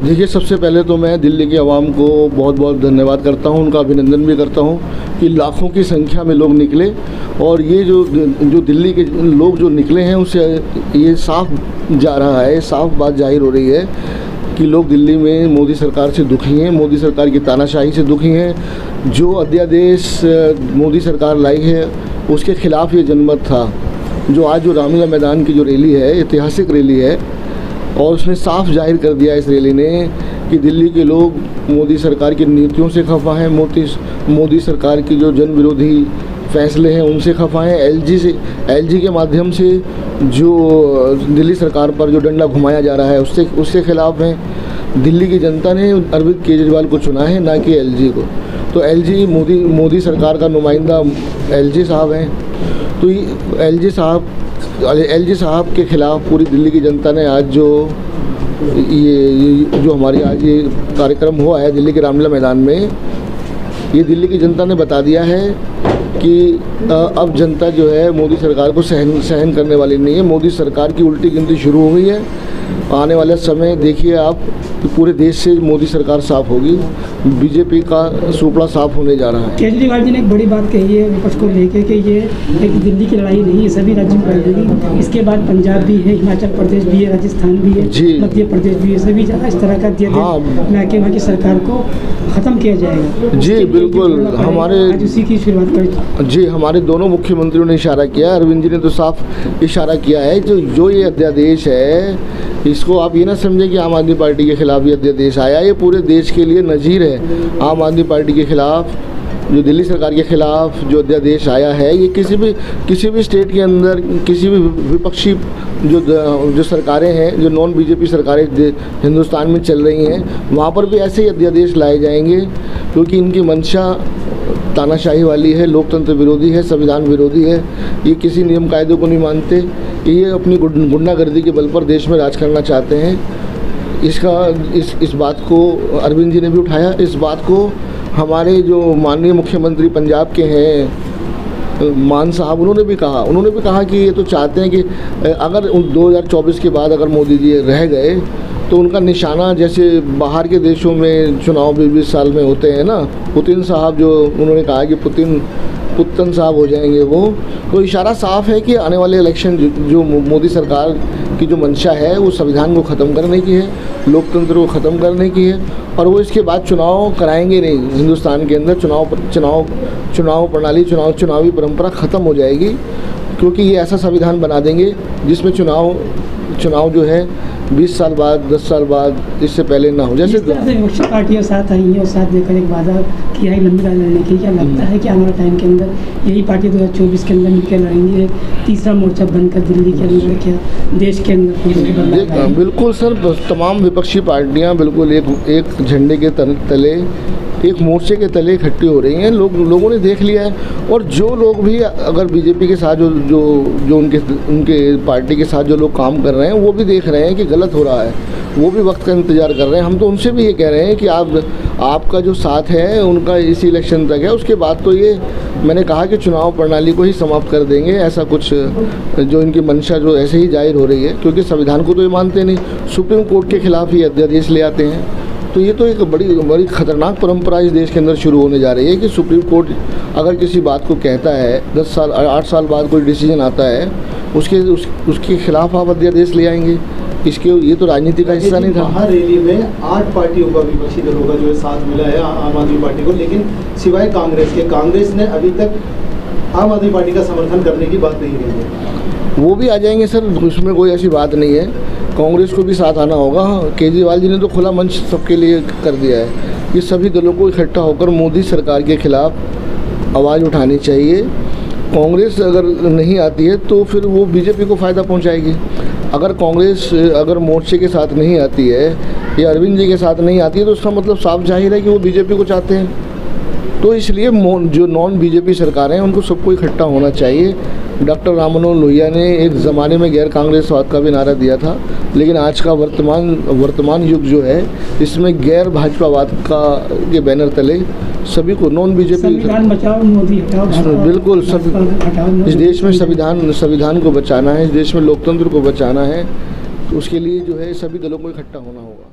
देखिए, सबसे पहले तो मैं दिल्ली की आवाम को बहुत बहुत धन्यवाद करता हूं, उनका अभिनंदन भी करता हूं कि लाखों की संख्या में लोग निकले। और ये जो दिल्ली के लोग जो निकले हैं उससे ये साफ जा रहा है, साफ बात जाहिर हो रही है कि लोग दिल्ली में मोदी सरकार से दुखी हैं, मोदी सरकार की तानाशाही से दुखी हैं। जो अध्यादेश मोदी सरकार लाई है उसके खिलाफ ये जनमत था। जो आज जो रामलीला मैदान की जो रैली है, ऐतिहासिक रैली है, और उसने साफ जाहिर कर दिया इस रैली ने कि दिल्ली के लोग मोदी सरकार की नीतियों से खफा हैं, मोदी सरकार की जो जन विरोधी फैसले हैं उनसे खफा हैं। एलजी के माध्यम से जो दिल्ली सरकार पर जो डंडा घुमाया जा रहा है उससे खिलाफ हैं। दिल्ली की जनता ने अरविंद केजरीवाल को चुना है, ना कि एलजी को। तो एलजी मोदी सरकार का नुमाइंदा एलजी साहब हैं। तो एलजी साहब के ख़िलाफ़ पूरी दिल्ली की जनता ने आज जो हमारी आज ये कार्यक्रम हुआ है दिल्ली के रामलीला मैदान में, ये दिल्ली की जनता ने बता दिया है कि अब जनता जो है मोदी सरकार को सहन करने वाली नहीं है। मोदी सरकार की उल्टी गिनती शुरू हो गई है। आने वाले समय देखिए आप, पूरे देश से मोदी सरकार साफ होगी, बीजेपी का सुपड़ा साफ होने जा रहा है। केजरीवाल जी ने एक बड़ी बात कही है विपक्ष को लेकर कि ये एक दिल्ली की लड़ाई नहीं है, सभी राज्यों में लड़ेगी। इसके बाद पंजाब भी है, हिमाचल प्रदेश भी है, राजस्थान भी है, मध्य प्रदेश भी है, सभी जगह इस तरह का वहाँ की सरकार को ख़त्म किया जाएगा। जी बिल्कुल, उसी की शुरुआत करें। जी, हमारे दोनों मुख्यमंत्रियों ने इशारा किया, अरविंद जी ने तो साफ इशारा किया है। जो ये अध्यादेश है, इसको आप ये ना समझें कि आम आदमी पार्टी के खिलाफ ये अध्यादेश आया, ये पूरे देश के लिए नज़ीर है। आम आदमी पार्टी के खिलाफ, जो दिल्ली सरकार के खिलाफ जो अध्यादेश आया है, ये किसी भी स्टेट के अंदर किसी भी विपक्षी जो सरकारें हैं, जो नॉन बीजेपी सरकारें हिंदुस्तान में चल रही हैं, वहाँ पर भी ऐसे ही अध्यादेश लाए जाएंगे, क्योंकि इनकी मंशा तानाशाही वाली है, लोकतंत्र विरोधी है, संविधान विरोधी है। ये किसी नियम कायदे को नहीं मानते, ये अपनी गुंडागर्दी के बल पर देश में राज करना चाहते हैं। इस बात को अरविंद जी ने भी उठाया। इस बात को हमारे जो माननीय मुख्यमंत्री पंजाब के हैं मान साहब, उन्होंने भी कहा कि ये तो चाहते हैं कि अगर 2024 के बाद अगर मोदी जी रह गए तो उनका निशाना जैसे बाहर के देशों में चुनाव 20 साल में होते हैं ना, पुतिन साहब, जो उन्होंने कहा कि पुतन साहब हो जाएंगे वो। तो इशारा साफ है कि आने वाले इलेक्शन जो मोदी सरकार की जो मंशा है वो संविधान को ख़त्म करने की है, लोकतंत्र को ख़त्म करने की है, और वो इसके बाद चुनाव कराएंगे नहीं। हिंदुस्तान के अंदर चुनाव प्रणाली, चुनावी परंपरा ख़त्म हो जाएगी, क्योंकि ये ऐसा संविधान बना देंगे जिसमें चुनाव जो है 20 साल बाद, 10 साल बाद, इससे पहले ना हो। जैसे विपक्षी पार्टियां साथ आई हैं और साथ लेकर एक वादा किया है लंबी राह लड़ने की, क्या लगता है कि आने वाले टाइम के अंदर यही पार्टी 2024 के अंदर मिलकर लड़ेंगी, तीसरा मोर्चा बनकर दिल्ली के अंदर, क्या देश के अंदर? बिल्कुल सर, तमाम विपक्षी पार्टियाँ बिल्कुल एक झंडे के तले, एक मोर्चे के तले इकट्ठी हो रही हैं। लोगों ने देख लिया है, और जो लोग भी अगर बीजेपी के साथ जो उनके पार्टी के साथ जो लोग काम कर रहे हैं, वो भी देख रहे हैं कि गलत हो रहा है, वो भी वक्त का इंतज़ार कर रहे हैं। हम तो उनसे भी ये कह रहे हैं कि आपका जो साथ है उनका इसी इलेक्शन तक है, उसके बाद तो ये मैंने कहा कि चुनाव प्रणाली को ही समाप्त कर देंगे। ऐसा कुछ जो इनकी मंशा जो ऐसे ही जाहिर हो रही है, क्योंकि संविधान को तो ये मानते नहीं, सुप्रीम कोर्ट के खिलाफ ये अध्यादेश ले आते हैं। तो ये तो एक बड़ी खतरनाक परंपरा इस देश के अंदर शुरू होने जा रही है कि सुप्रीम कोर्ट अगर किसी बात को कहता है, 10 साल 8 साल बाद कोई डिसीजन आता है, उसके खिलाफ आप अध्यादेश ले आएंगे। ये तो राजनीति का हिस्सा नहीं था। हर रैली में 8 पार्टियों का, विपक्षी दलों का जो है साथ मिला है आम आदमी पार्टी को, लेकिन सिवाय कांग्रेस ने अभी तक आम आदमी पार्टी का समर्थन करने की बात नहीं कही है। वो भी आ जाएंगे सर, उसमें कोई ऐसी बात नहीं है। कांग्रेस को भी साथ आना होगा। केजरीवाल जी ने तो खुला मंच सबके लिए कर दिया है। ये सभी दलों को इकट्ठा होकर मोदी सरकार के खिलाफ आवाज़ उठानी चाहिए। कांग्रेस अगर नहीं आती है तो फिर वो बीजेपी को फ़ायदा पहुंचाएगी। अगर कांग्रेस अगर मोर्चे के साथ नहीं आती है या अरविंद जी के साथ नहीं आती है, तो उसका मतलब साफ जाहिर है कि वो बीजेपी को चाहते हैं। तो इसलिए जो नॉन बीजेपी सरकारें हैं उनको सबको इकट्ठा होना चाहिए। डॉक्टर राम मनोहर लोहिया ने एक ज़माने में गैर कांग्रेसवाद का भी नारा दिया था, लेकिन आज का वर्तमान युग जो है इसमें गैर भाजपावाद का के बैनर तले सभी को नॉन बीजेपी संविधान बचाओ, मोदी हटाओ, बिल्कुल सब इस देश में संविधान को बचाना है, इस देश में लोकतंत्र को बचाना है। तो उसके लिए जो है सभी दलों को इकट्ठा होना होगा।